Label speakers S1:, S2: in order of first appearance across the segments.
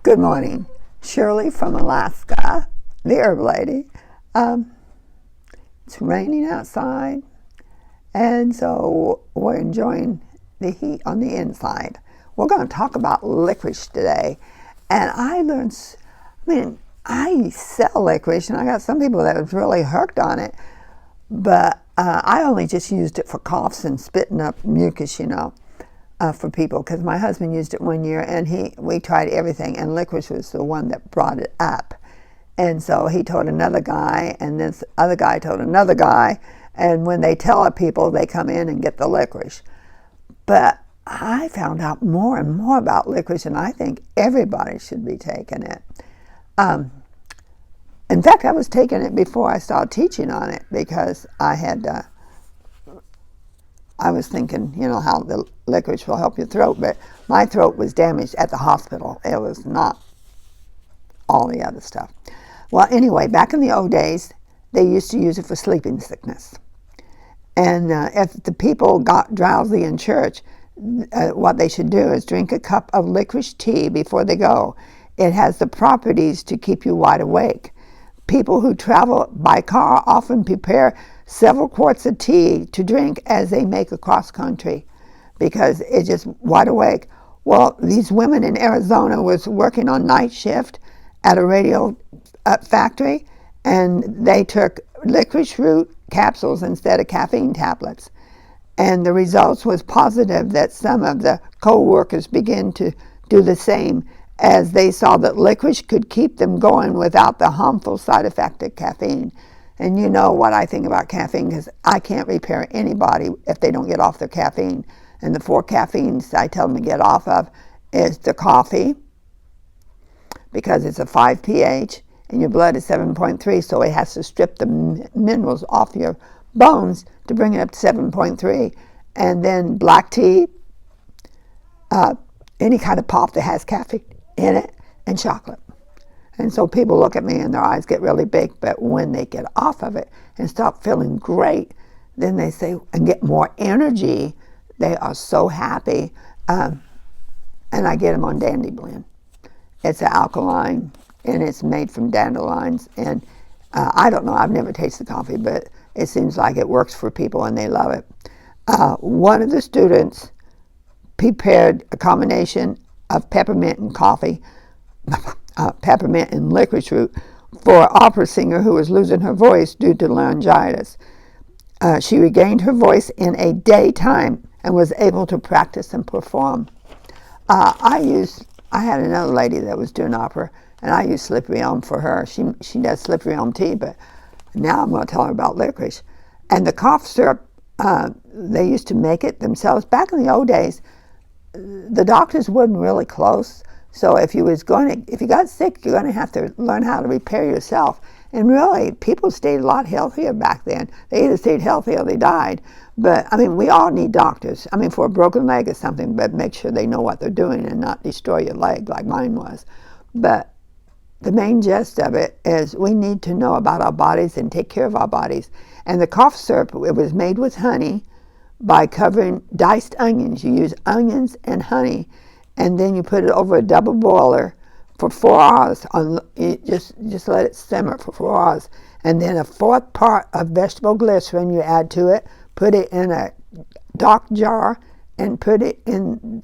S1: Good morning. Shirley from Alaska, the herb lady. It's raining outside, and so we're enjoying the heat on the inside. We're going to talk about licorice today. And I sell licorice, and I got some people that was really hooked on it, but I only just used it for coughs and spitting up mucus, for people, because my husband used it one year, and we tried everything, and licorice was the one that brought it up. And so he told another guy, and this other guy told another guy, and when they tell people, they come in and get the licorice. But I found out more and more about licorice, and I think everybody should be taking it. In fact, I was taking it before I started teaching on it, because I was thinking, how the licorice will help your throat, but my throat was damaged at the hospital. It was not all the other stuff. Well, anyway, back in the old days, they used to use it for sleeping sickness. And if the people got drowsy in church, what they should do is drink a cup of licorice tea before they go. It has the properties to keep you wide awake. People who travel by car often prepare several quarts of tea to drink as they make across country, because it's just wide awake. Well, these women in Arizona was working on night shift at a radio factory, and they took licorice root capsules instead of caffeine tablets. And the results was positive that some of the co-workers began to do the same, as they saw that licorice could keep them going without the harmful side effect of caffeine. And you know what I think about caffeine, because I can't repair anybody if they don't get off their caffeine. And the 4 caffeines I tell them to get off of is the coffee, because it's a 5 pH, and your blood is 7.3, so it has to strip the minerals off your bones to bring it up to 7.3. And then black tea, any kind of pop that has caffeine in it, and chocolate. And so people look at me and their eyes get really big, but when they get off of it and start feeling great, then they say, and get more energy, they are so happy. And I get them on Dandy Blend. It's an alkaline, and it's made from dandelions. And I don't know, I've never tasted coffee, but it seems like it works for people and they love it. One of the students prepared a combination of peppermint and coffee, peppermint and licorice root, for an opera singer who was losing her voice due to laryngitis. She regained her voice in a daytime and was able to practice and perform. I had another lady that was doing opera, and I used slippery elm for her. She does slippery elm tea, but now I'm going to tell her about licorice. And the cough syrup, they used to make it themselves. Back in the old days, the doctors weren't really close. So if you got sick, you're going to have to learn how to repair yourself. And really, people stayed a lot healthier back then. They either stayed healthy or they died. But, we all need doctors. For a broken leg or something, but make sure they know what they're doing and not destroy your leg like mine was. But the main gist of it is we need to know about our bodies and take care of our bodies. And the cough syrup, it was made with honey by covering diced onions. You use onions and honey, and then you put it over a double boiler for 4 hours. Just let it simmer for 4 hours. And then a 1/4 part of vegetable glycerin you add to it. Put it in a dark jar and put it in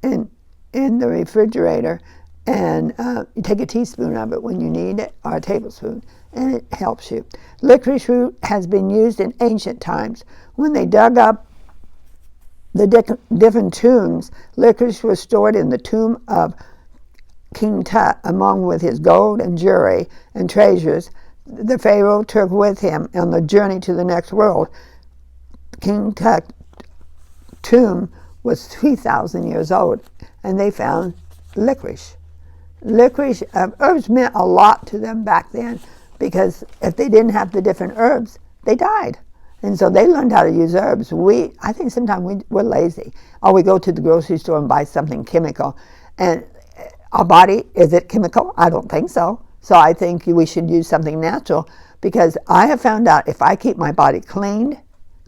S1: the refrigerator. And you take a teaspoon of it when you need it, or a tablespoon, and it helps you. Licorice root has been used in ancient times. When they dug up the different tombs, licorice was stored in the tomb of King Tut, along with his gold and jewelry and treasures the Pharaoh took with him on the journey to the next world. King Tut's tomb was 3,000 years old, and they found licorice. Licorice, herbs meant a lot to them back then, because if they didn't have the different herbs, they died. And so they learned how to use herbs. I think sometimes we're lazy, or we go to the grocery store and buy something chemical. And our body, is it chemical? I don't think so. So I think we should use something natural, because I have found out if I keep my body clean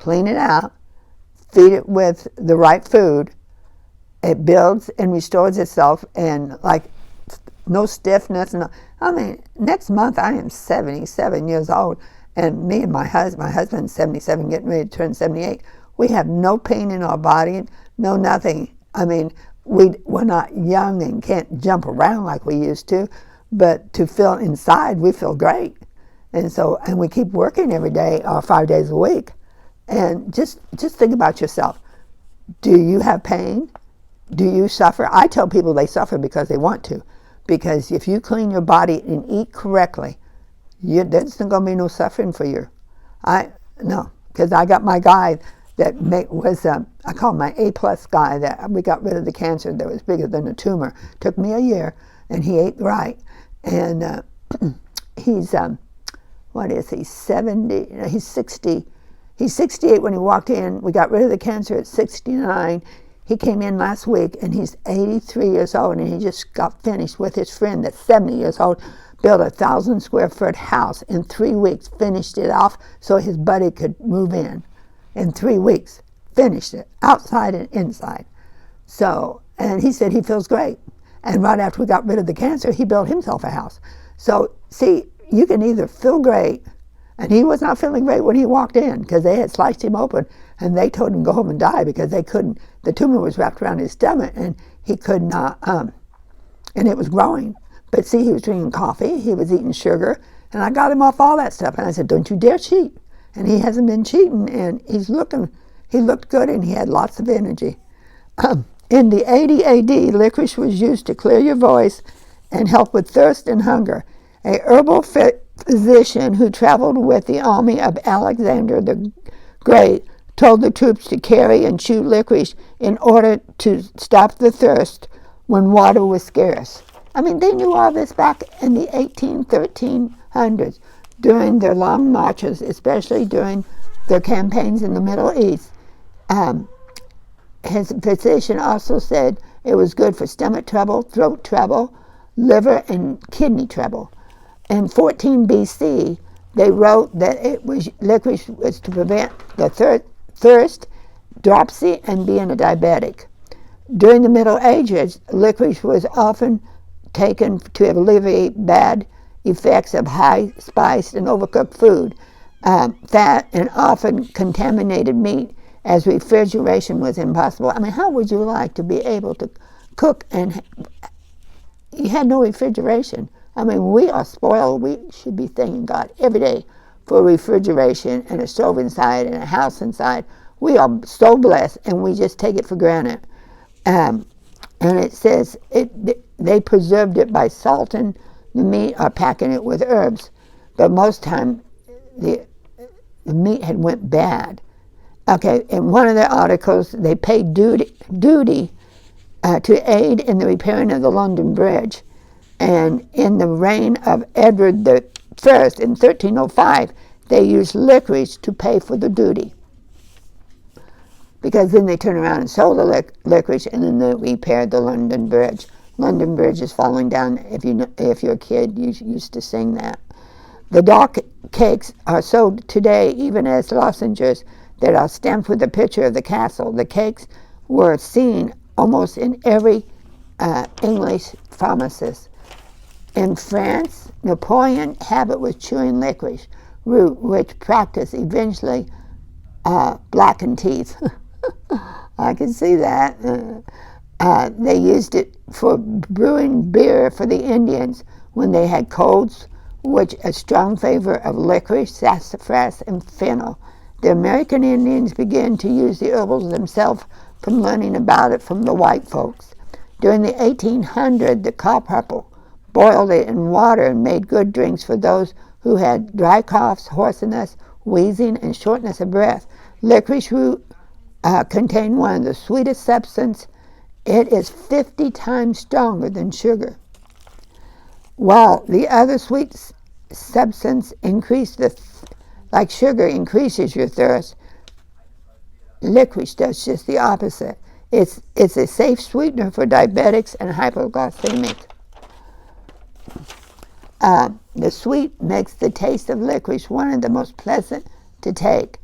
S1: it out, feed it with the right food, it builds and restores itself, and like no stiffness. No, I mean, next month I am 77 years old, and me and my husband's 77, getting ready to turn 78. We have no pain in our body, no nothing. I mean, we're not young and can't jump around like we used to, but to feel inside, we feel great. And we keep working every day, 5 days a week. And just think about yourself. Do you have pain? Do you suffer? I tell people they suffer because they want to. Because if you clean your body and eat correctly, there's not going to be no suffering for you. No, because I got my guy that was, I call him my A-plus guy, that we got rid of the cancer that was bigger than a tumor. Took me a year, and he ate right. And he's, what is he, 70, he's 60. He's 68 when he walked in. We got rid of the cancer at 69. He came in last week, and he's 83 years old, and he just got finished with his friend that's 70 years old, built a 1,000-square-foot house in 3 weeks, finished it off so his buddy could move in 3 weeks. Finished it, outside and inside. So, and he said he feels great. And right after we got rid of the cancer, he built himself a house. So, see, you can either feel great, and he was not feeling great when he walked in because they had sliced him open, and they told him to go home and die because they couldn't. The tumor was wrapped around his stomach, and he could not, and it was growing. But see, he was drinking coffee, he was eating sugar, and I got him off all that stuff. And I said, don't you dare cheat. And he hasn't been cheating, and he looked good, and he had lots of energy. In the 80 AD, licorice was used to clear your voice and help with thirst and hunger. A herbal physician who traveled with the army of Alexander the Great told the troops to carry and chew licorice in order to stop the thirst when water was scarce. I mean, they knew all this back in the 1300s during their long marches, especially during their campaigns in the Middle East. His physician also said it was good for stomach trouble, throat trouble, liver, and kidney trouble. In 14 BC, they wrote that licorice was to prevent the thirst, dropsy, and being a diabetic. During the Middle Ages, licorice was often taken to alleviate bad effects of high spiced and overcooked food, fat, and often contaminated meat, as refrigeration was impossible. I mean, how would you like to be able to cook and you had no refrigeration? I mean, we are spoiled. We should be thanking God every day for refrigeration and a stove inside and a house inside. We are so blessed, and we just take it for granted. And it says they preserved it by salting the meat or packing it with herbs. But most time, the meat had went bad. Okay, in one of the articles, they paid duty to aid in the repairing of the London Bridge. And in the reign of Edward I in 1305, they used licorice to pay for the duty. Because then they turned around and sold the licorice, and then they repaired the London Bridge. London Bridge is falling down. If you're a kid, you used to sing that. The dark cakes are sold today even as lozenges that are stamped with a picture of the castle. The cakes were seen almost in every English pharmacist. In France, Napoleon's habit was chewing licorice root, which practice eventually blackened teeth. I can see that. They used it for brewing beer for the Indians when they had colds, which a strong flavor of licorice, sassafras, and fennel. The American Indians began to use the herbals themselves from learning about it from the white folks. During the 1800s, the copper boiled it in water and made good drinks for those who had dry coughs, hoarseness, wheezing, and shortness of breath. Licorice root contained one of the sweetest substances. It is 50 times stronger than sugar. While the other sweet substance like sugar increases your thirst, licorice does just the opposite. It's a safe sweetener for diabetics and hypoglycemic. The sweet makes the taste of licorice one of the most pleasant to take.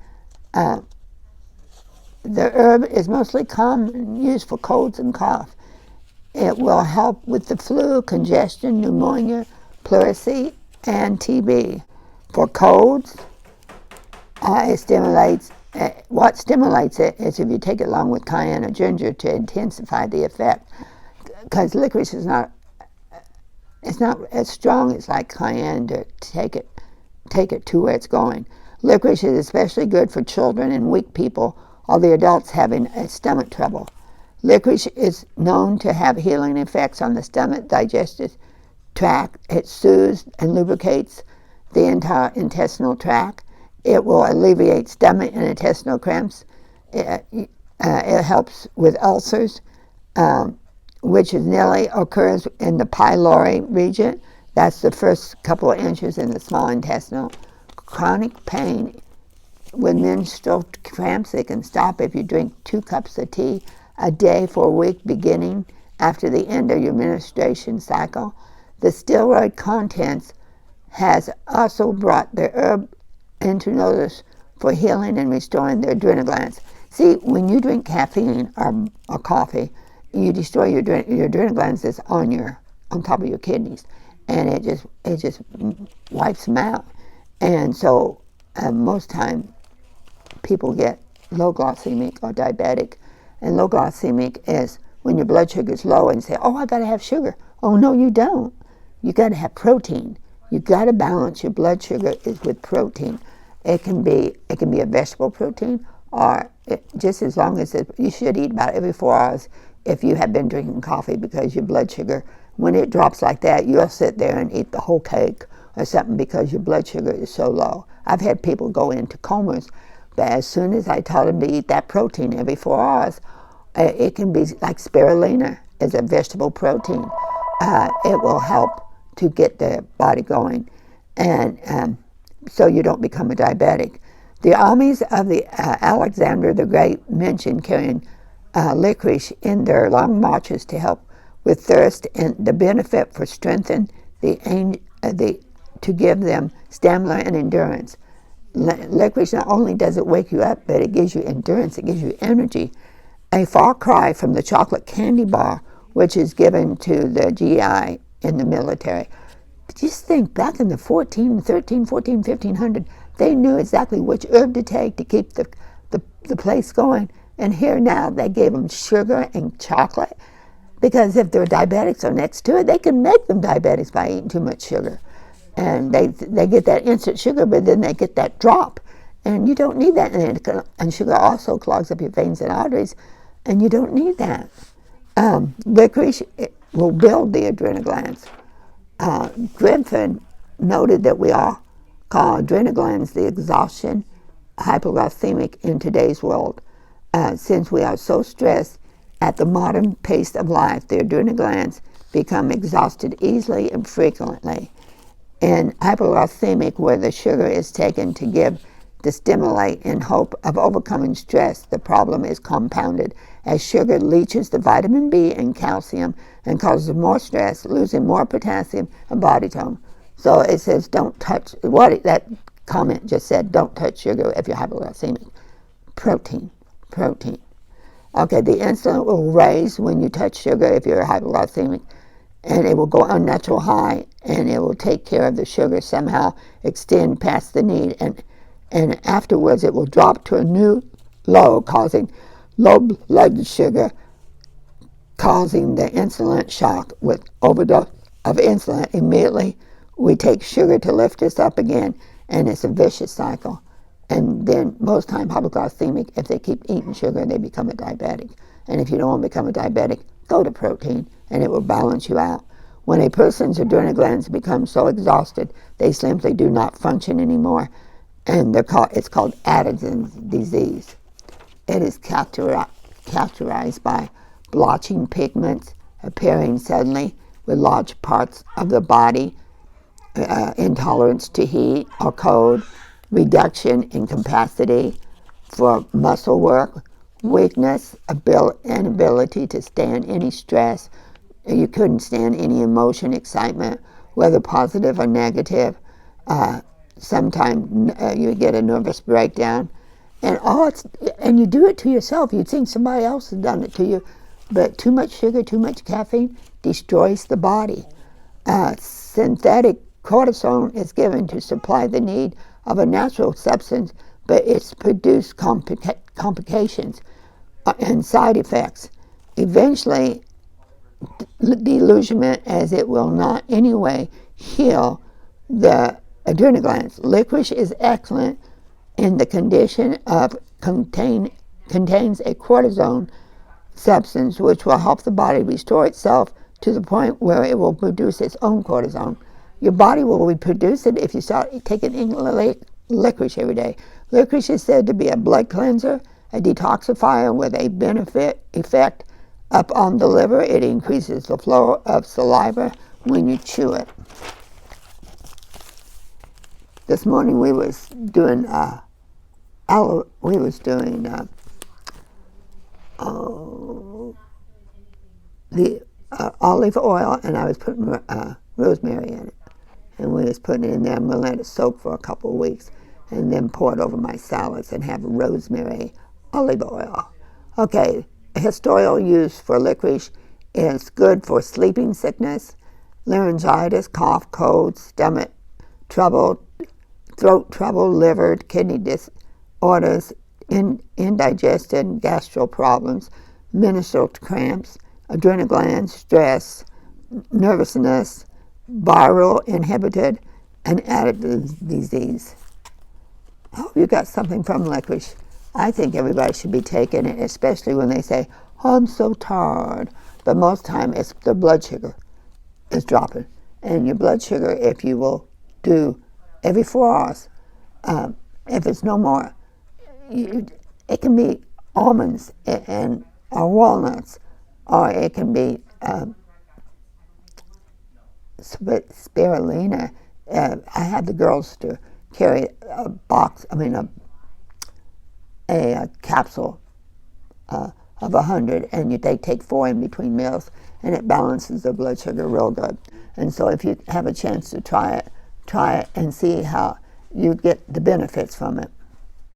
S1: The herb is mostly common used for colds and cough. It will help with the flu, congestion, pneumonia, pleurisy, and TB. For colds, what stimulates it is if you take it along with cayenne or ginger to intensify the effect. Because licorice is not as strong as like cayenne to take it to where it's going. Licorice is especially good for children and weak people or the adults having stomach trouble. Licorice is known to have healing effects on the stomach, digestive tract. It soothes and lubricates the entire intestinal tract. It will alleviate stomach and intestinal cramps. It helps with ulcers, which nearly occurs in the pylori region. That's the first couple of inches in the small intestinal. Chronic pain with menstrual cramps, they can stop if you drink 2 cups of tea a day for a week beginning after the end of your menstruation cycle. The steroid contents has also brought the herb into notice for healing and restoring the adrenal glands. See, when you drink caffeine or coffee, you destroy your adrenal glands that's on top of your kidneys, and it just wipes them out. And so most time people get low glycemic or diabetic. And low glycemic is when your blood sugar is low and you say, oh, I got to have sugar. Oh, no, you don't. You got to have protein. You got to balance your blood sugar is with protein. It can be a vegetable protein, or just as long as you should eat about every 4 hours if you have been drinking coffee, because your blood sugar, when it drops like that, you'll sit there and eat the whole cake or something because your blood sugar is so low. I've had people go into comas, but as soon as I taught them to eat that protein every 4 hours, it can be like spirulina is a vegetable protein. It will help to get the body going, and so you don't become a diabetic. The armies of the Alexander the Great mentioned carrying licorice in their long marches to help with thirst, and the benefit for strengthen to give them stamina and endurance. Licorice not only does it wake you up, but it gives you endurance, it gives you energy. A far cry from the chocolate candy bar, which is given to the GI in the military. Just think, back in the 1500, they knew exactly which herb to take to keep the place going. And here now, they gave them sugar and chocolate, because if they're diabetics or next to it, they can make them diabetics by eating too much sugar. And they get that instant sugar, but then they get that drop. And you don't need that. And sugar also clogs up your veins and arteries, and you don't need that. Licorice will build the adrenal glands. Griffin noted that we all call adrenal glands the exhaustion hypoglycemic in today's world. Since we are so stressed at the modern pace of life, the adrenal glands become exhausted easily and frequently. In hypoglycemic, where the sugar is taken to stimulate in hope of overcoming stress, the problem is compounded as sugar leaches the vitamin B and calcium and causes more stress, losing more potassium and body tone. So it says don't touch, that comment just said, don't touch sugar if you're hypoglycemic. Protein. Okay, the insulin will raise when you touch sugar if you're hypoglycemic, and it will go unnatural high, and it will take care of the sugar, somehow extend past the need, and afterwards it will drop to a new low, causing low blood sugar, causing the insulin shock. With overdose of insulin, immediately we take sugar to lift us up again, and it's a vicious cycle. And then most time hypoglycemic, if they keep eating sugar, they become a diabetic. And if you don't want to become a diabetic, go to protein, and it will balance you out. When a person's adrenal glands become so exhausted, they simply do not function anymore, and it's called Addison's disease. It is characterized by blotching pigments appearing suddenly with large parts of the body, intolerance to heat or cold, reduction in capacity for muscle work, weakness, inability to stand any stress. You couldn't stand any emotion, excitement, whether positive or negative. Sometimes you get a nervous breakdown, And you do it to yourself. You think somebody else has done it to you, but too much sugar, too much caffeine destroys the body. Synthetic cortisone is given to supply the need of a natural substance, but it's produced complications and side effects. Eventually, delusionment, as it will not anyway heal the adrenal glands. Licorice is excellent in the condition of contains a cortisone substance which will help the body restore itself to the point where it will produce its own cortisone. Your body will reproduce it if you start taking licorice every day. Licorice is said to be a blood cleanser, a detoxifier with a benefit effect up on the liver. It increases the flow of saliva when you chew it. This morning we was doing the olive oil, and I was putting rosemary in it, and we was putting it in there. I'm going to let it soak for a couple of weeks and then pour it over my salads and have rosemary olive oil. Okay, historical use for licorice is good for sleeping sickness, laryngitis, cough, cold, stomach trouble, throat trouble, liver, kidney disorders, indigestion, gastro problems, menstrual cramps, adrenal gland stress, nervousness, viral inhibited, and additive disease. I hope you got something from licorice. I think everybody should be taking it, especially when they say, "Oh, I'm so tired." But most time it's their blood sugar is dropping. And your blood sugar, if you will do every 4 hours, if it's no more, it can be almonds and or walnuts, or it can be spirulina. I had the girls to carry a capsule of 100, and they take 4 in between meals, and it balances the blood sugar real good. And so if you have a chance to try it and see how you get the benefits from it.